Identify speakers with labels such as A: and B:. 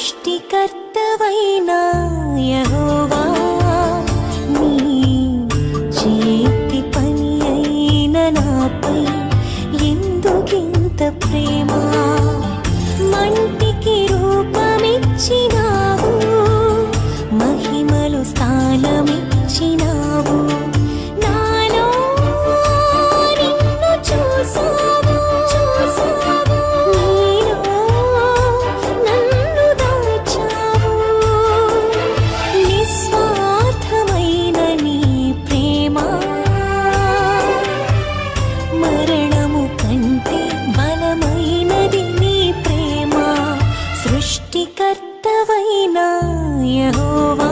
A: సృష్టికర్తవైనా యెహోవా నీ చేతి పని అయిన నాపై ఎందుకింత ప్రేమ మంటికి రూపమిచ్చినావు మహిమలు స్థానమిచ్చినావు నాలో నిన్ను చూసావు నీలో నన్ను దాచావు నిస్వార్థమైన నీ ప్రేమ మరణము కంటే బలమైనది నీ ప్రేమ సృష్టికర్తవైన యెహోవా